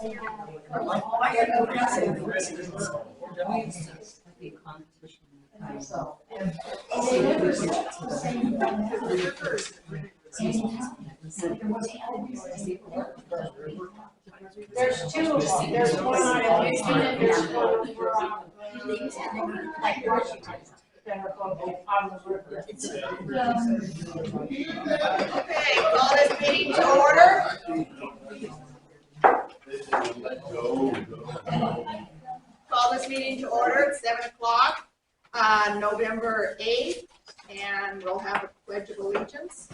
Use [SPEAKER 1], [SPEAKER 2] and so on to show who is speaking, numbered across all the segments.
[SPEAKER 1] There's two of them. There's one on Evacuation and there's one over on
[SPEAKER 2] Okay, call this meeting to order. Call this meeting to order at 7 o'clock on November 8th, and we'll have a pledge of allegiance.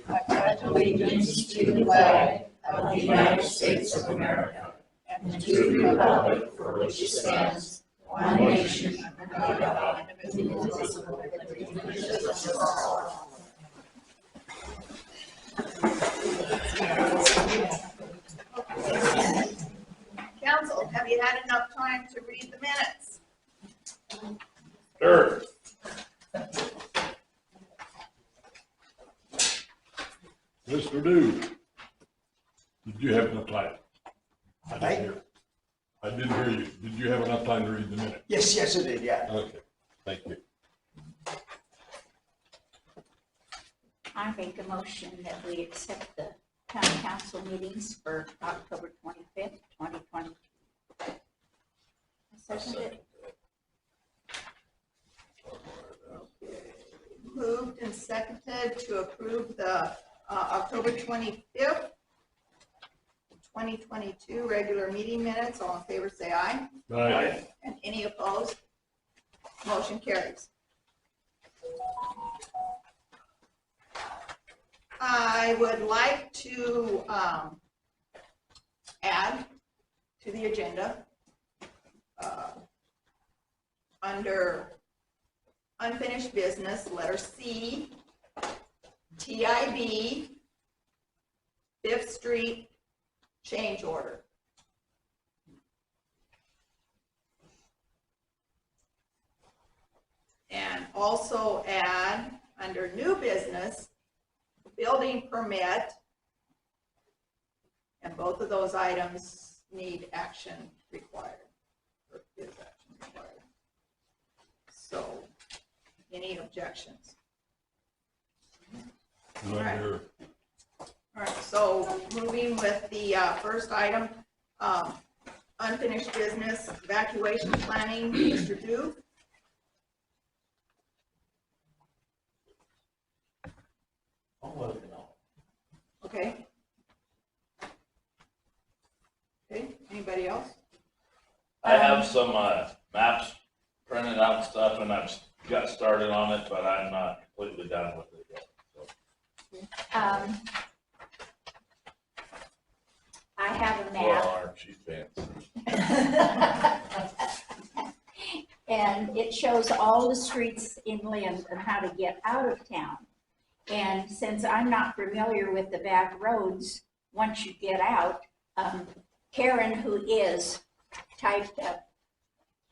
[SPEAKER 3] I pledge allegiance to the flag of the United States of America and to the republic for which it stands, one nation, under God, indivisible, with justice for all.
[SPEAKER 2] Council, have you had enough time to read the minutes?
[SPEAKER 4] Sure. Mr. Dew, did you have enough time? I didn't hear you. Did you have enough time to read the minutes?
[SPEAKER 5] Yes, I did, yeah.
[SPEAKER 4] Okay, thank you.
[SPEAKER 3] I make a motion that we accept the county council meetings for October 25th, 2020. I second it.
[SPEAKER 2] Moved and seconded to approve the October 25th, 2022 regular meeting minutes. All in favor say aye.
[SPEAKER 4] Aye.
[SPEAKER 2] And any opposed? Motion carries. I would like to add to the agenda under unfinished business, letter C, TIB, 5th Street change order. And also add under new business, building permit, and both of those items need action required, or is action required. So, any objections?
[SPEAKER 4] Not here.
[SPEAKER 2] All right, so moving with the first item, unfinished business, evacuation planning, Mr. Dew. Okay. Okay, anybody else?
[SPEAKER 6] I have some maps printed out and stuff, and I've got started on it, but I'm not completely done with it yet. So.
[SPEAKER 3] I have a
[SPEAKER 6] Well,
[SPEAKER 3] map,
[SPEAKER 6] aren't you fancy?
[SPEAKER 3] and it shows all the streets in Lynn and how to get out of town. And since I'm not familiar with the back roads, once you get out, Karen, who is, typed up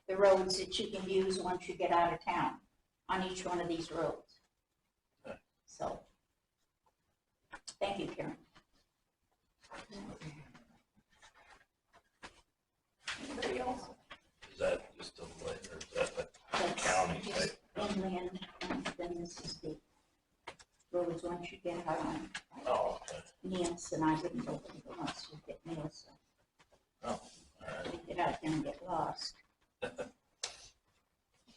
[SPEAKER 3] the roads that you can use once you get out of town on each one of these roads. So, thank you, Karen.
[SPEAKER 2] Anybody else?
[SPEAKER 6] Is that just a lake, or is that the county type?
[SPEAKER 3] Inland, and then this is the roads once you get out on
[SPEAKER 6] Oh, okay.
[SPEAKER 3] Niels, and I didn't go once you get Niels.
[SPEAKER 6] Oh, all right.
[SPEAKER 3] You get out there and get lost.
[SPEAKER 4] Look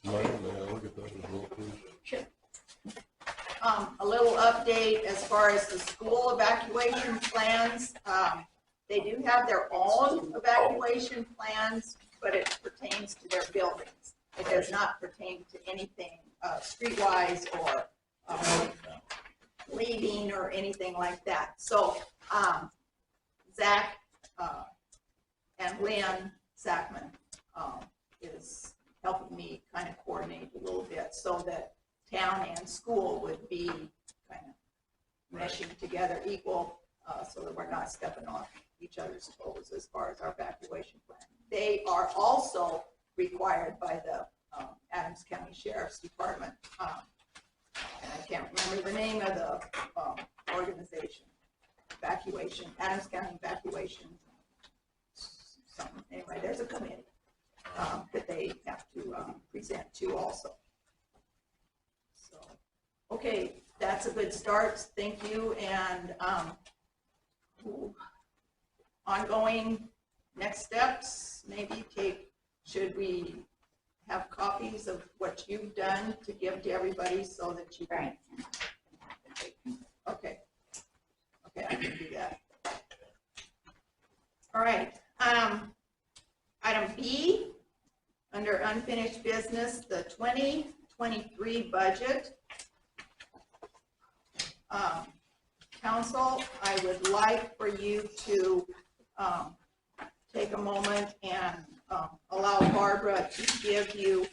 [SPEAKER 4] at those as well, please.
[SPEAKER 3] Sure.
[SPEAKER 2] A little update as far as the school evacuation plans. They do have their own evacuation plans, but it pertains to their buildings. It does not pertain to anything streetwise or leaving or anything like that. So Zach and Lynn Sackman is helping me kind of coordinate a little bit so that town and school would be kind of meshing together equal, so that we're not stepping on each other's toes as far as our evacuation plan. They are also required by the Adams County Sheriff's Department, and I can't remember the name of the organization, evacuation, Adams County evacuation. Something, anyway, there's a committee, that they have to, present to also. So, okay, that's a good start, thank you, and, ongoing next steps, maybe should we have copies of what you've done to give to everybody so that you can.
[SPEAKER 3] Right.
[SPEAKER 2] Okay. Okay, I can do that. All right, item B, under unfinished business, the 2023 budget. Council, I would like for you to take a moment and allow Barbara to give you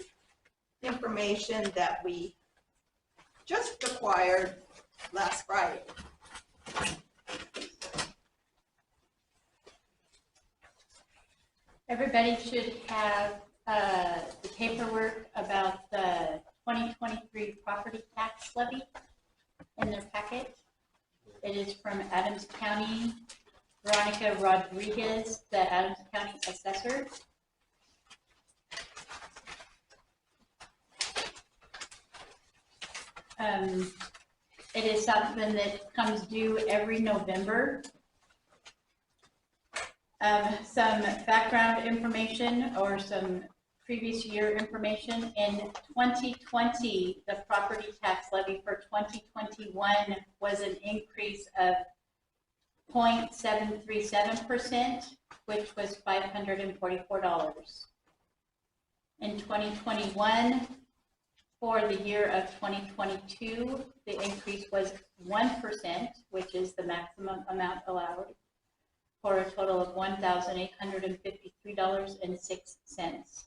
[SPEAKER 2] information that we just acquired last Friday.
[SPEAKER 5] Everybody should have the paperwork about the 2023 property tax levy in their packet. It is from Adams County, Veronica Rodriguez, the Adams County assessor. It is something that comes due every November. Some background information or some previous year information. In 2020, the property tax levy for 2021 was an increase of 0.737%, which was $544. In 2021, for the year of 2022, the increase was 1%, which is the maximum amount allowed, for a total of $1,853.06.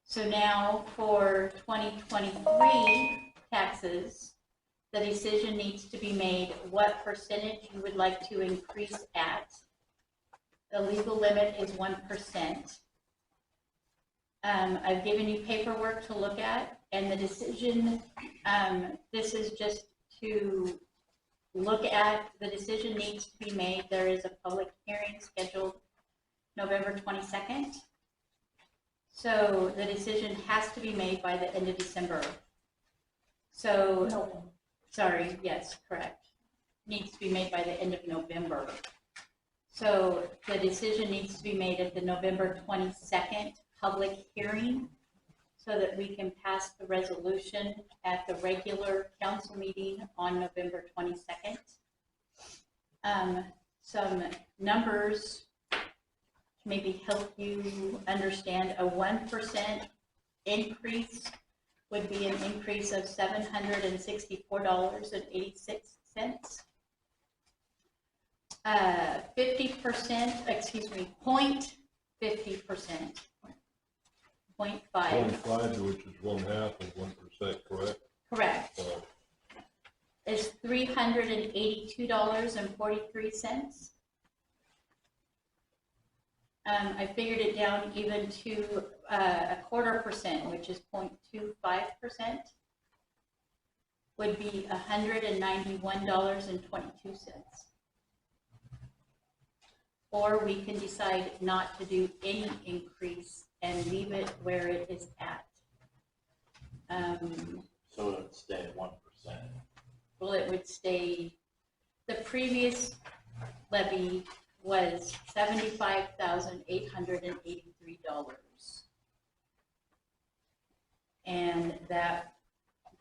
[SPEAKER 5] So now for 2023 taxes, the decision needs to be made what percentage you would like to increase at. The legal limit is 1%. I've given you paperwork to look at, and the decision, this is just to look at, the decision needs to be made. There is a public hearing scheduled November 22nd. So the decision has to be made by the end of December. So, sorry, yes, correct. Needs to be made by the end of November. So the decision needs to be made at the November 22nd public hearing so that we can pass the resolution at the regular council meeting on November 22nd. Some numbers to maybe help you understand. A 1% increase would be an increase of $764.86. 50%, excuse me, 0.50%. 0.5.
[SPEAKER 4] 0.5, which is 1/2 of 1%, correct?
[SPEAKER 5] Correct. Is $382.43. I figured it down even to a 1/4%, which is 0.25%, would be $191.22. Or we can decide not to do any increase and leave it where it is at.
[SPEAKER 6] So it would stay at 1%.
[SPEAKER 5] Well, it would stay, the previous levy was $75,883. And that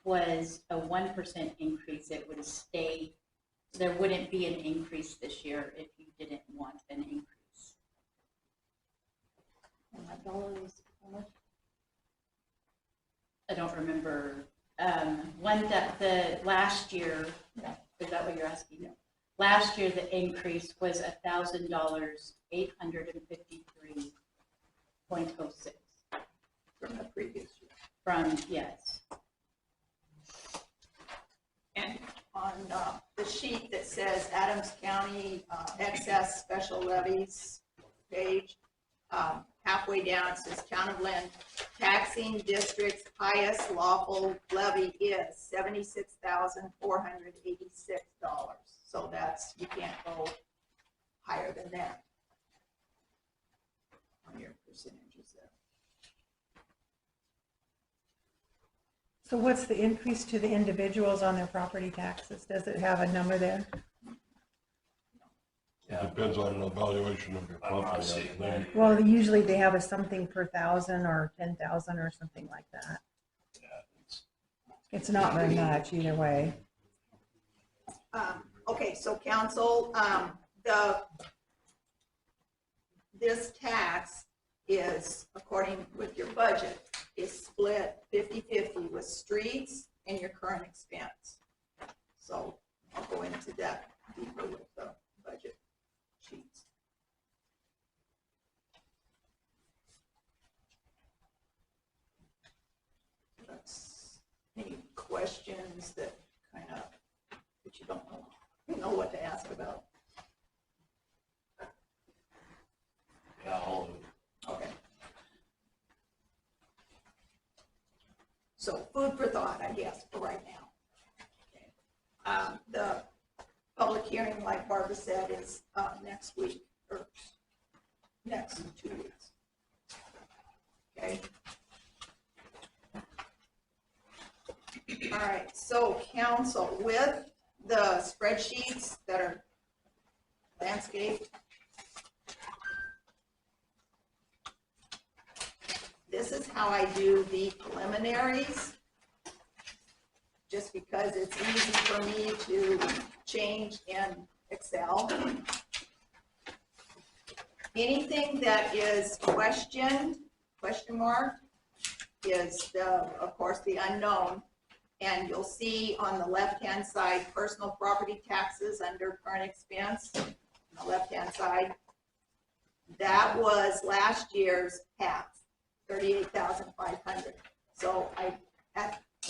[SPEAKER 5] was a 1% increase. It would stay, there wouldn't be an increase this year if you didn't want an increase.
[SPEAKER 2] And that dollar is how much?
[SPEAKER 5] I don't remember, one that the last year,
[SPEAKER 2] Yeah.
[SPEAKER 5] is that what you're asking? No. Last year, the increase was $1,000, $853.06
[SPEAKER 2] From the previous year.
[SPEAKER 5] from, yes.
[SPEAKER 2] And on the sheet that says Adams County excess special levies page, halfway down it says Town of Lynn taxing district's highest lawful levy is $76,486. So that's you can't go higher than that on your percentages there.
[SPEAKER 1] So what's the increase to the individuals on their property taxes? Does it have a number there?
[SPEAKER 4] It depends on the valuation of your
[SPEAKER 6] I'm not
[SPEAKER 4] property.
[SPEAKER 6] seeing
[SPEAKER 4] I think.
[SPEAKER 6] that.
[SPEAKER 1] Well, usually they have a something per thousand or 10,000 or something like that.
[SPEAKER 6] Yeah, it's-
[SPEAKER 1] It's not very much either way.
[SPEAKER 2] Okay, so council, this tax is, according with your budget, is split 50-50 with streets and your current expense. So I'll go into that deeper with the budget sheets. Any questions that kind of, that you don't know what to ask about?
[SPEAKER 6] Yeah, all of it.
[SPEAKER 2] Okay. So food for thought, I guess, for right now. Okay. The public hearing, like Barbara said, is next week, or next 2 weeks. Okay. All right, so council, with the spreadsheets that are landscaped, this is how I do the preliminaries, just because it's easy for me to change in Excel. Anything that is question mark, is of course, the unknown. And you'll see on the left-hand side, personal property taxes under current expense, on the left-hand side. That was last year's half, 38,500. So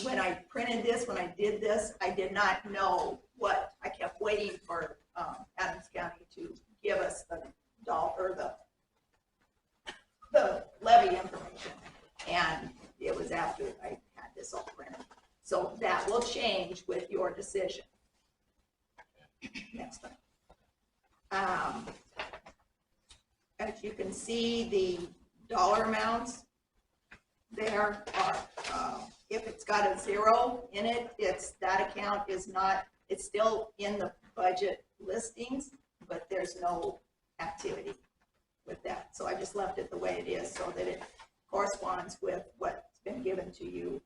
[SPEAKER 2] when I printed this, when I did this, I did not know what, I kept waiting for Adams County to give us the the levy information. And it was after I had this all printed. So that will change with your decision next time. As you can see, the dollar amounts there are, if it's got a 0 in it, that account is not, it's still in the budget listings, but there's no activity with that. So I just left it the way it is so that it corresponds with what's been given to you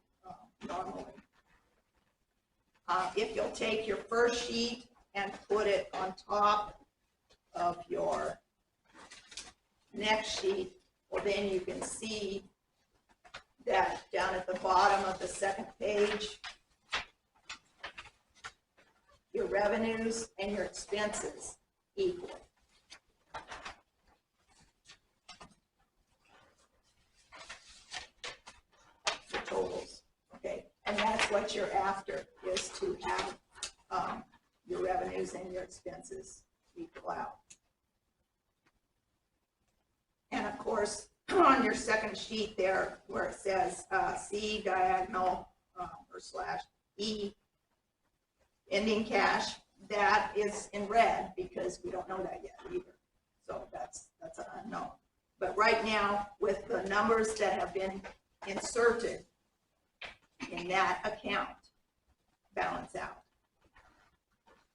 [SPEAKER 2] normally. If you'll take your first sheet and put it on top of your next sheet, well, then you can see that down at the bottom of the second page, your revenues and your expenses equal. The totals, okay? And that's what you're after, is to have your revenues and your expenses equal out. And of course, on your second sheet there, where it says C diagonal or /E ending cash, that is in red because we don't know that yet either. So that's an unknown. But right now, with the numbers that have been inserted in that account, balance out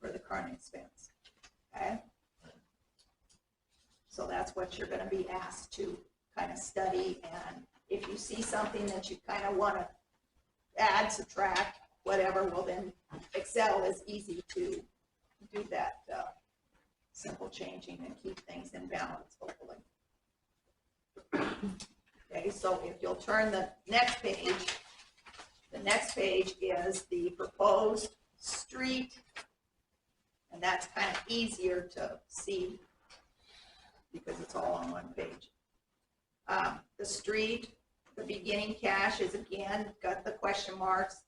[SPEAKER 2] for the current expense. Okay? So that's what you're going to be asked to kind of study, and if you see something that you kind of want to add, subtract, whatever, well then Excel is easy to do that simple changing and keep things in balance, hopefully. Okay, so if you'll turn the next page is the proposed street, and that's kind of easier to see because it's all on one page. The street, the beginning cash is again got the question marks,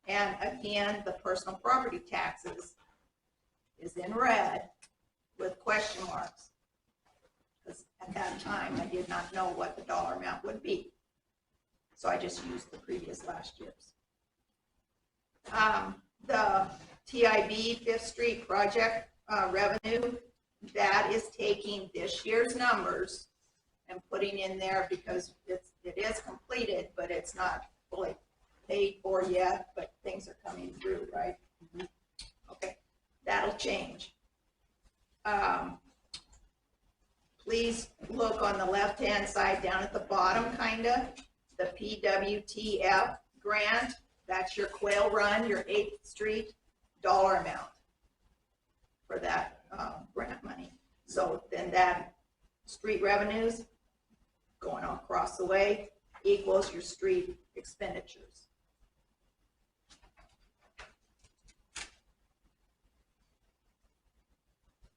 [SPEAKER 2] and again the personal property taxes is in red with question marks, because at that time I did not know what the dollar amount would be, so I just used the previous last year's. The TIB 5th Street project, revenue, that is taking this year's numbers and putting in there because it is completed, but it's not fully paid for yet, but things are coming through, right? Okay, that'll change. Please look on the left-hand side down at the bottom, kinda, the PWTF grant, that's your Quail Run, your 8th Street dollar amount for that grant money. So then that street revenues going across the way equals your street expenditures.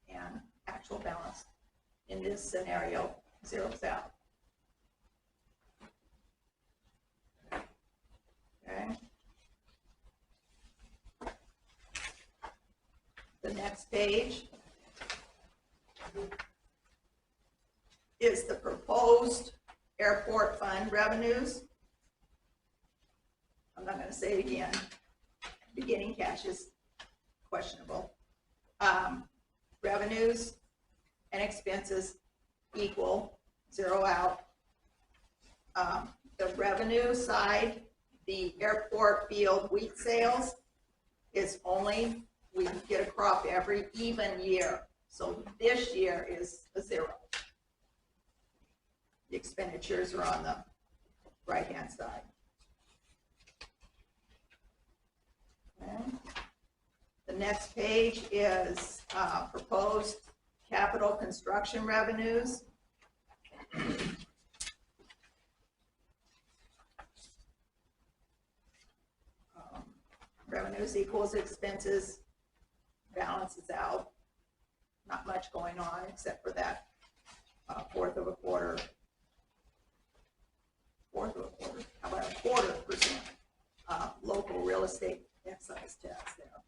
[SPEAKER 2] And actual balance in this scenario zeroes out. Okay. The next page is the proposed airport fund revenues. I'm not going to say it again. Beginning cash is questionable. Revenues and expenses equal, zero out. The revenue side, the airport field wheat sales is only, we get a crop every even year. So this year is a zero. The expenditures are on the right-hand side. Okay. The next page is proposed capital construction revenues. Revenues equals expenses, balances out. Not much going on except for that fourth of a quarter, how about a 1/4% local real estate excise tax there.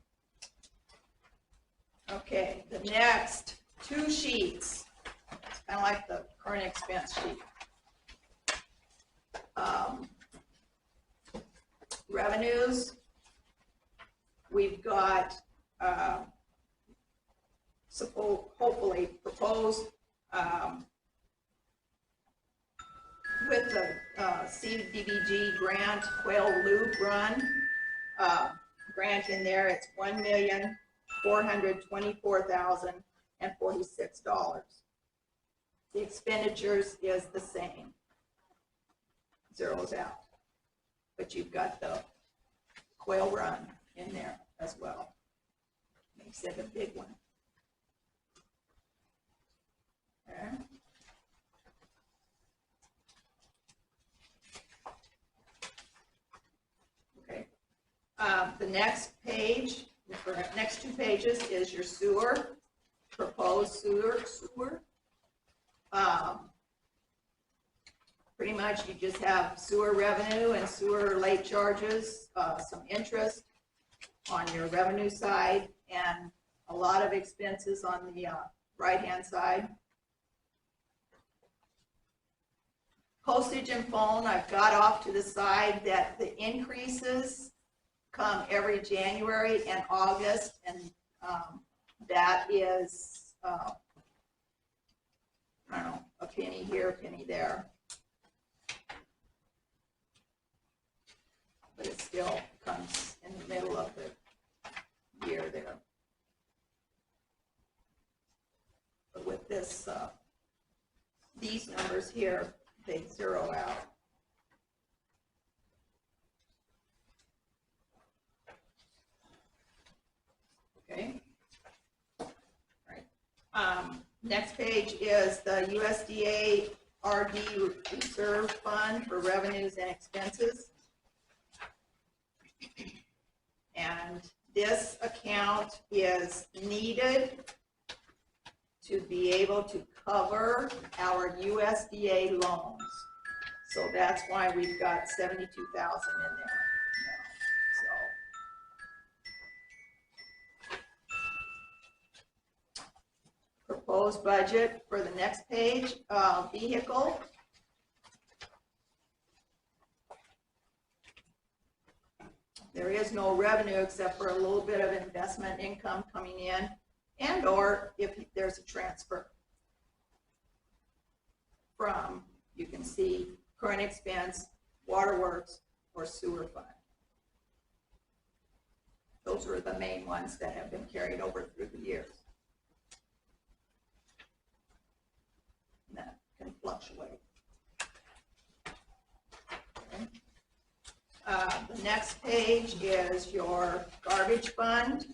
[SPEAKER 2] Okay, the next two sheets, it's kind of like the current expense sheet. Revenues, we've got hopefully proposed with the CDBG grant, Quail Loop Run grant in there, it's $1,424,046. The expenditures is the same, zeroes out, but you've got the Quail Run in there as well. Makes it a big one. Okay. Okay. The next page, the next two pages is your sewer, proposed sewer. Pretty much you just have sewer revenue and sewer late charges, some interest on your revenue side, and a lot of expenses on the right-hand side. Postage and phone, I've got off to the side that the increases come every January and August, and that is, I don't know, a penny here, a penny there. But it still comes in the middle of the year there. But with this, these numbers here, they zero out. Okay. All right. Next page is the USDA RD Reserve Fund for revenues and expenses. And this account is needed to be able to cover our USDA loans. So that's why we've got 72,000 in there now. So proposed budget for the next page, vehicle. There is no revenue except for a little bit of investment income coming in. And or if there's a transfer from, you can see current expense, waterworks, or sewer fund. Those are the main ones that have been carried over through the years. And that can fluctuate. Okay. The next page is your garbage fund.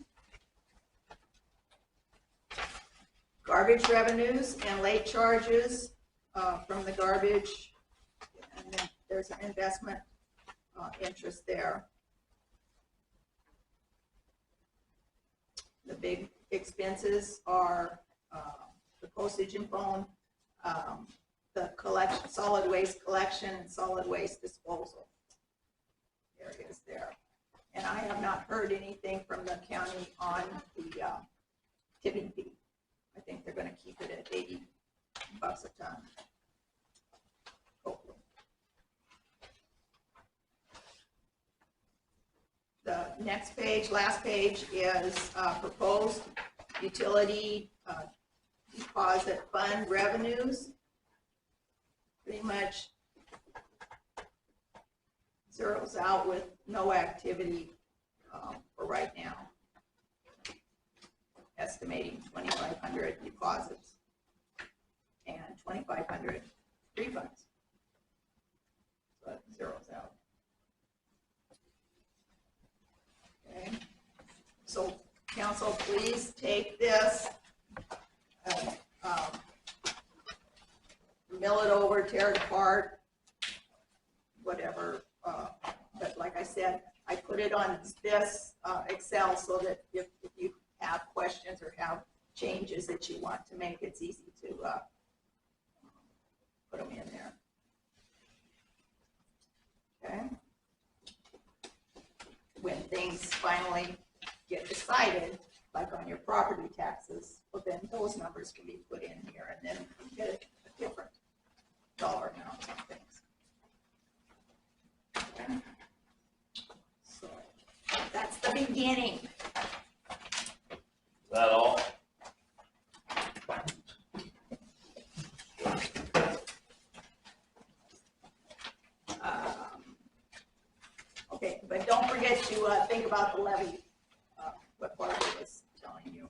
[SPEAKER 2] Garbage revenues and late charges from the garbage, and then there's an investment interest there. The big expenses are the postage and phone, the collection, solid waste collection, and solid waste disposal. There it is there. And I have not heard anything from the county on the tipping fee. I think they're gonna keep it at $80 a ton. Hopefully. The next page, last page, is proposed utility deposit fund revenues. Pretty much zeroes out with no activity for right now. Estimating 2,500 deposits and 2,500 refunds. So it zeroes out. Okay. So council, please take this and mill it over, tear it apart, whatever. But like I said, I put it on this Excel so that if you have questions or have changes that you want to make, it's easy to put them in there. Okay. When things finally get decided, like on your property taxes, well then those numbers can be put in here and then you get a different dollar amount on things. Okay. So that's the beginning.
[SPEAKER 6] Is that all?
[SPEAKER 2] Okay, but don't forget to think about the levy, what Barbara was telling you.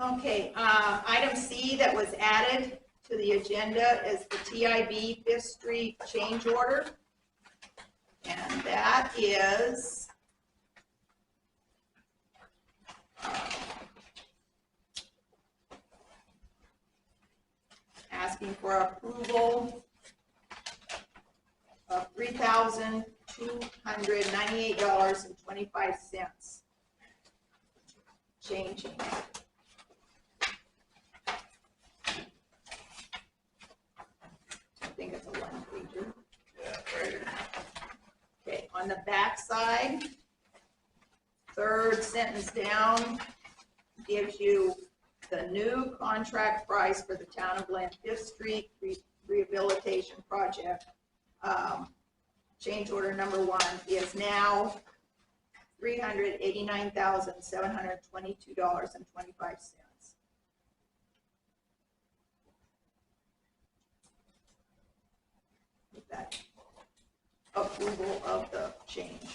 [SPEAKER 2] Okay, item C that was added to the agenda is the TIB 5th Street change order. And that is asking for approval of $3,298.25. Changing. I think it's a one-pager.
[SPEAKER 6] Yeah, right here.
[SPEAKER 2] Okay, on the back side, third sentence down, gives you the new contract price for the town of Glen 5th Street Rehabilitation Project. Change order number 1 is now $389,722.25. With that approval of the change.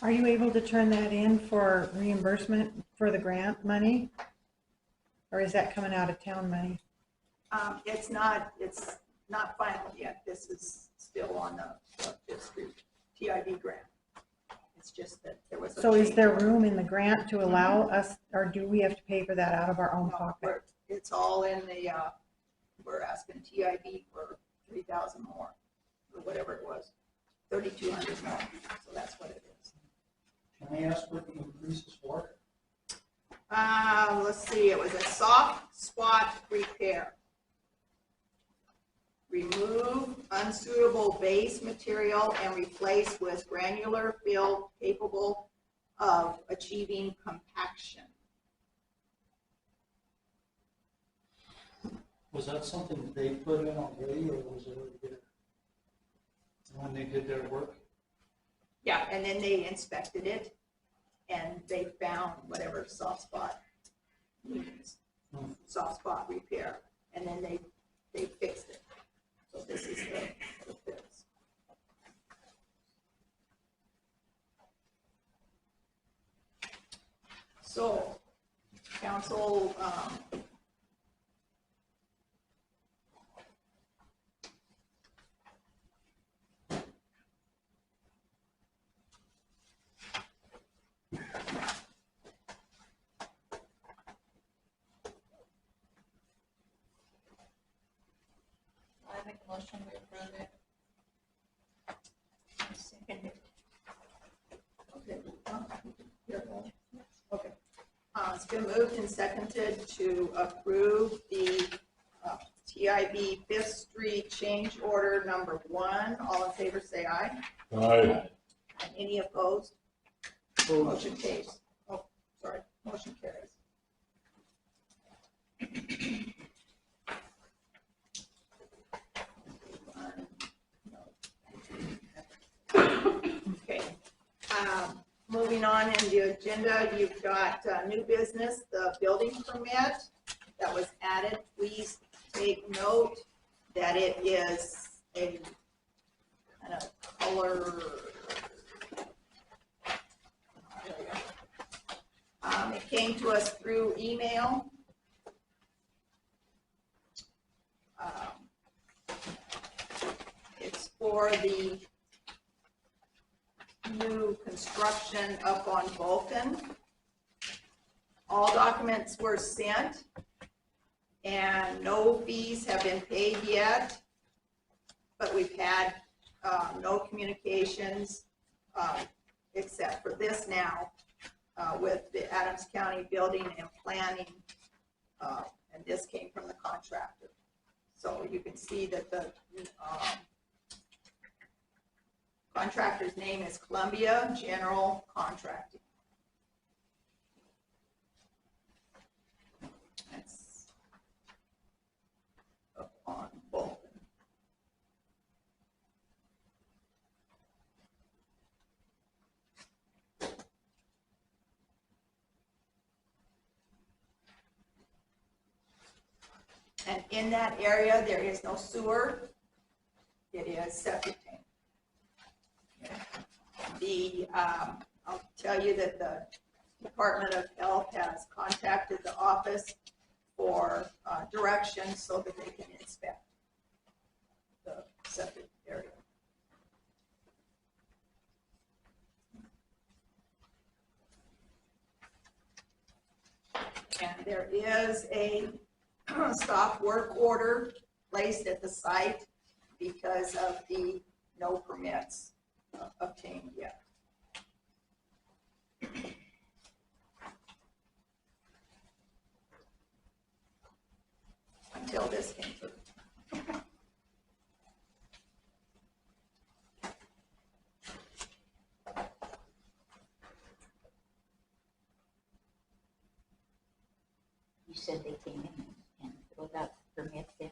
[SPEAKER 1] Are you able to turn that in for reimbursement for the grant money? Or is that coming out of town money?
[SPEAKER 2] It's not final yet. This is still on the 5th Street TID grant. It's just that there was a
[SPEAKER 1] So is
[SPEAKER 2] change
[SPEAKER 1] there
[SPEAKER 2] order.
[SPEAKER 1] room in the grant to allow us, or do we have to pay for that out of our own
[SPEAKER 2] No,
[SPEAKER 1] pocket?
[SPEAKER 2] it's all in the, we're asking TID for 3,000 more, or whatever it was, 3,200 more, so that's what it is.
[SPEAKER 7] Can I ask what the increase is for?
[SPEAKER 2] Let's see, it was a soft spot repair. Remove unsuitable base material and replace with granular fill capable of achieving compaction.
[SPEAKER 7] Was that something they put in already, or was it already there? When they did their work?
[SPEAKER 2] Yeah, and then they inspected it and they found whatever soft spot needs, soft spot repair, and then they fixed it. So this is the fix. So, council,
[SPEAKER 5] I make a motion, we approve it.
[SPEAKER 3] Second.
[SPEAKER 2] okay. Here, okay. It's been moved and seconded to approve the TIB Fifth Street change order number 1. All in favor, say aye.
[SPEAKER 4] Aye.
[SPEAKER 2] And any opposed? Motion carries. Oh, sorry, motion carries. Okay, moving on in the agenda, you've got new business, the building permit that was added. Please take note that it is a kind of color. It came to us through email. It's for the new construction up on Vulcan. All documents were sent and no fees have been paid yet, but we've had no communications except for this now with the Adams County Building and Planning, and this came from the contractor. So you can see that the contractor's name is Columbia General Contracting. That's up on Vulcan. And in that area, there is no sewer. It is septic tank. I'll tell you that the Department of Health has contacted the office for directions so that they can inspect the septic area. And there is a stop work order placed at the site because of the no permits obtained yet. Until this came through.
[SPEAKER 3] You said they came in and filled out permits in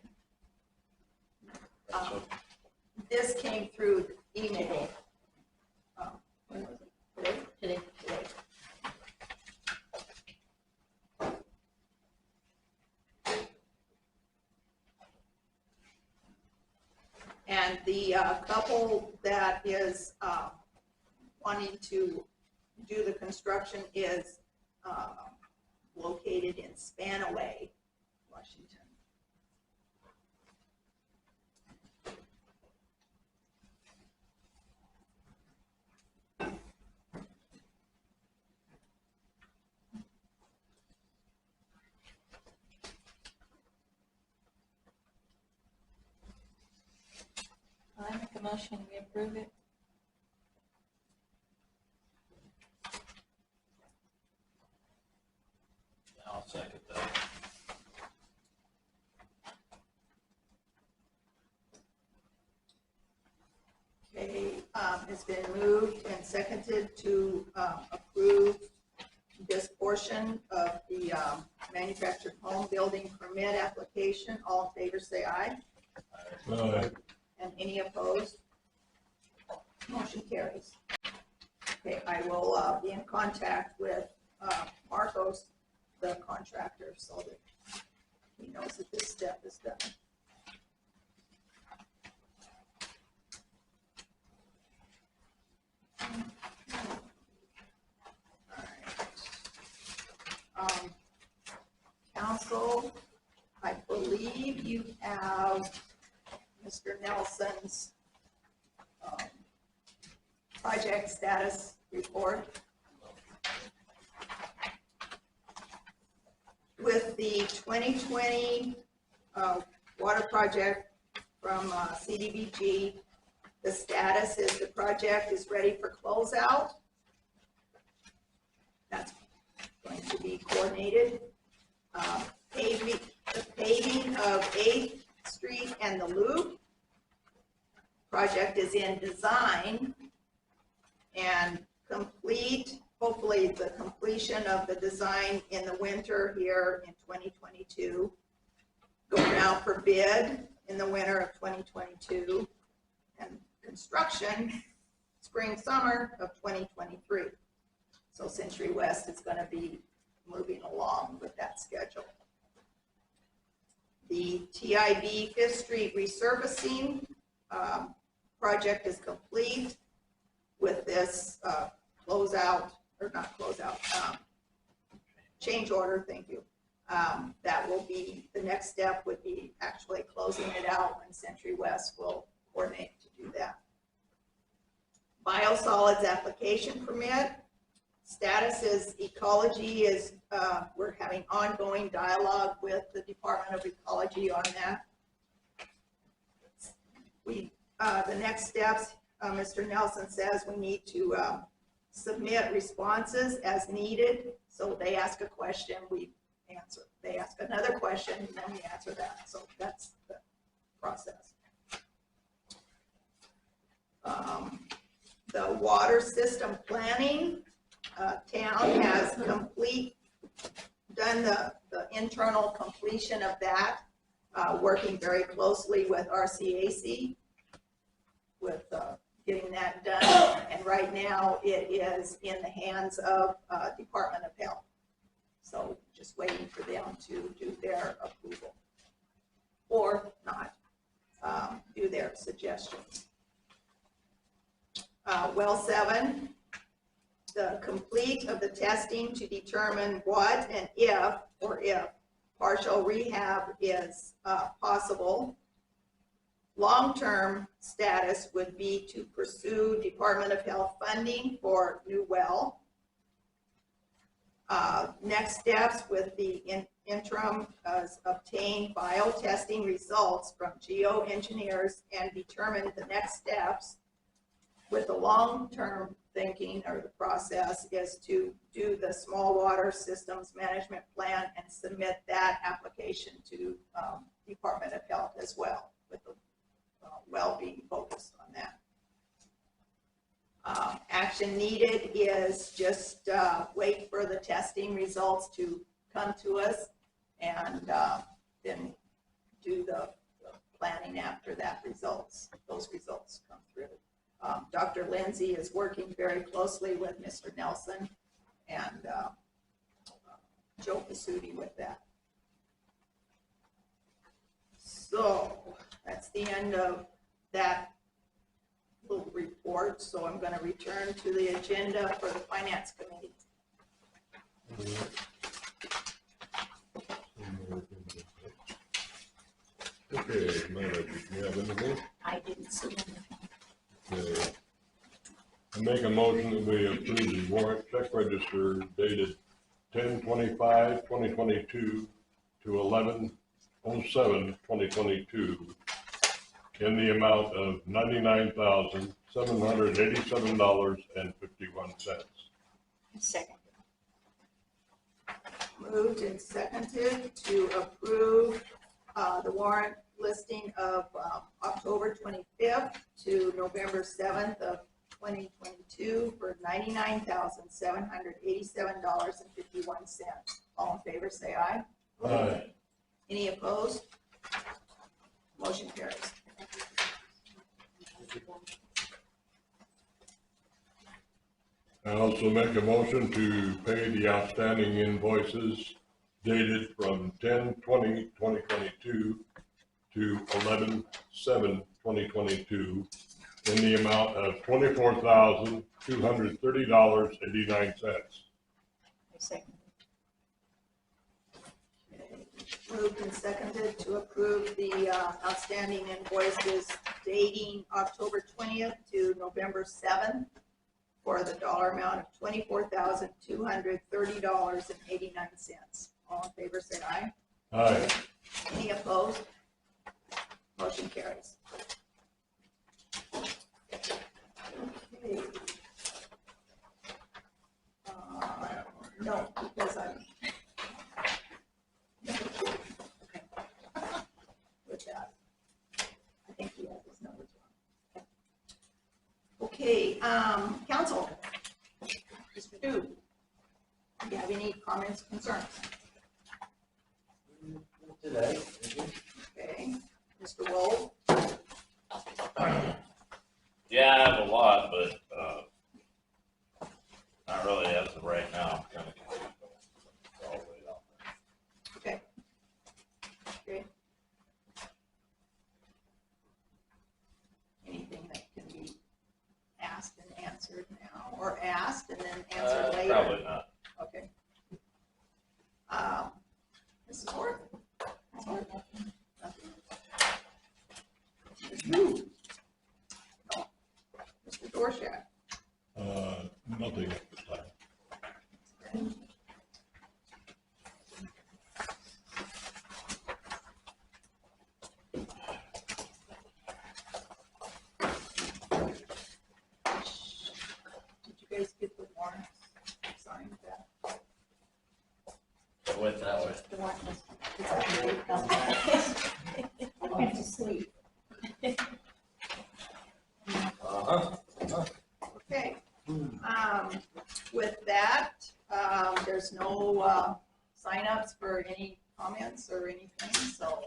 [SPEAKER 2] This came through email.
[SPEAKER 3] today.
[SPEAKER 2] When was it? Today?
[SPEAKER 3] Today.
[SPEAKER 2] And the couple that is wanting to do the construction is located in Spanaway, Washington.
[SPEAKER 5] I make a motion, we approve it.
[SPEAKER 6] I'll second that.
[SPEAKER 2] Okay, it's been moved and seconded to approve this portion of the manufactured home building permit application. All in favor say aye.
[SPEAKER 4] Aye.
[SPEAKER 2] And any opposed? Motion carries. Okay, I will be in contact with Marcos, the contractor, so that he knows that this step is done. All right. Council, I believe you have Mr. Nelson's project status report. With the 2020 water project from CDBG, the status is the project is ready for closeout. That's going to be coordinated. The paving of 8th Street and the Loop project is in design and complete, hopefully the completion of the design in the winter here in 2022. Going out for bid in the winter of 2022 and construction spring, summer of 2023. So Century West is going to be moving along with that schedule. The TIB 5th Street resurfacing project is complete with this change order, thank you. That will be, the next step would be actually closing it out, and Century West will coordinate to do that. Biosolids application permit. Status is ecology is, we're having ongoing dialogue with the Department of Ecology on that. The next steps, Mr. Nelson says we need to submit responses as needed. So they ask a question, we answer. They ask another question, and then we answer that. So that's the process. The water system planning, town has done the internal completion of that, working very closely with RCAC with getting that done. And right now it is in the hands of Department of Health. So just waiting for them to do their approval or not, do their suggestions. Well 7, the complete of the testing to determine what and if partial rehab is possible. Long-term status would be to pursue Department of Health funding for new well. Next steps with the interim is obtain biotesting results from geoengineers and determine the next steps. With the long-term thinking or the process is to do the small water systems management plan and submit that application to Department of Health as well, with the well being focused on that. Action needed is just wait for the testing results to come to us and then do the planning after those results come through. Dr. Lindsay is working very closely with Mr. Nelson and Joe Pasuti with that. So that's the end of that little report. So I'm going to return to the agenda for the Finance Committee.
[SPEAKER 4] Okay, Meredith, do you have anything?
[SPEAKER 3] I didn't see anything.
[SPEAKER 4] Okay. I make a motion that we approve the warrant check register dated 10/25/2022 to 11/07/2022 in the amount of $99,787.51.
[SPEAKER 3] Second.
[SPEAKER 2] Moved and seconded to approve the warrant listing of October 25th to November 7th of 2022 for $99,787.51. All in favor, say aye.
[SPEAKER 4] Aye.
[SPEAKER 2] Any opposed? Motion carries.
[SPEAKER 4] I also make a motion to pay the outstanding invoices dated from 10/20/2022 to 11/7/2022 in the amount of $24,230.89.
[SPEAKER 3] I second.
[SPEAKER 2] Moved and seconded to approve the outstanding invoices dating October 20th to November 7th for the dollar amount of $24,230.89. All in favor, say aye.
[SPEAKER 4] Aye.
[SPEAKER 2] Any opposed? Motion carries. Okay. No, because I'm. With that. I think he has his numbers wrong. Okay, council. Mr. Dew, do you have any comments, concerns?
[SPEAKER 7] Today.
[SPEAKER 2] Okay, Mr. Wold?
[SPEAKER 6] Yeah, I have a lot, but, not really as of right now, I'm kind of confused. So I'll wait on that.
[SPEAKER 2] Okay. Okay. Anything that can be asked and answered now, or asked and then answered later?
[SPEAKER 6] Probably not.
[SPEAKER 2] Okay. Mrs. Ford? Ms. Ford? Nothing. Mr. Wu? No. Mr. Dorshak?
[SPEAKER 4] Nothing at this time.
[SPEAKER 2] Did you guys get the warrants signed that?
[SPEAKER 6] I went that way.
[SPEAKER 2] The warrant was.
[SPEAKER 3] I went to sleep.
[SPEAKER 6] Uh-huh.
[SPEAKER 2] Okay. With that, there's no signups for any comments or anything, so,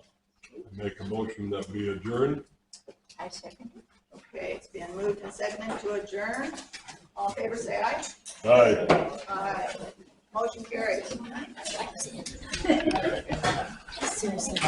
[SPEAKER 4] I make a motion that we adjourn.
[SPEAKER 3] I second.
[SPEAKER 2] okay, it's been moved and seconded to adjourn. All in favor, say aye.
[SPEAKER 4] Aye.
[SPEAKER 2] Aye. Motion carries.
[SPEAKER 8] Seriously.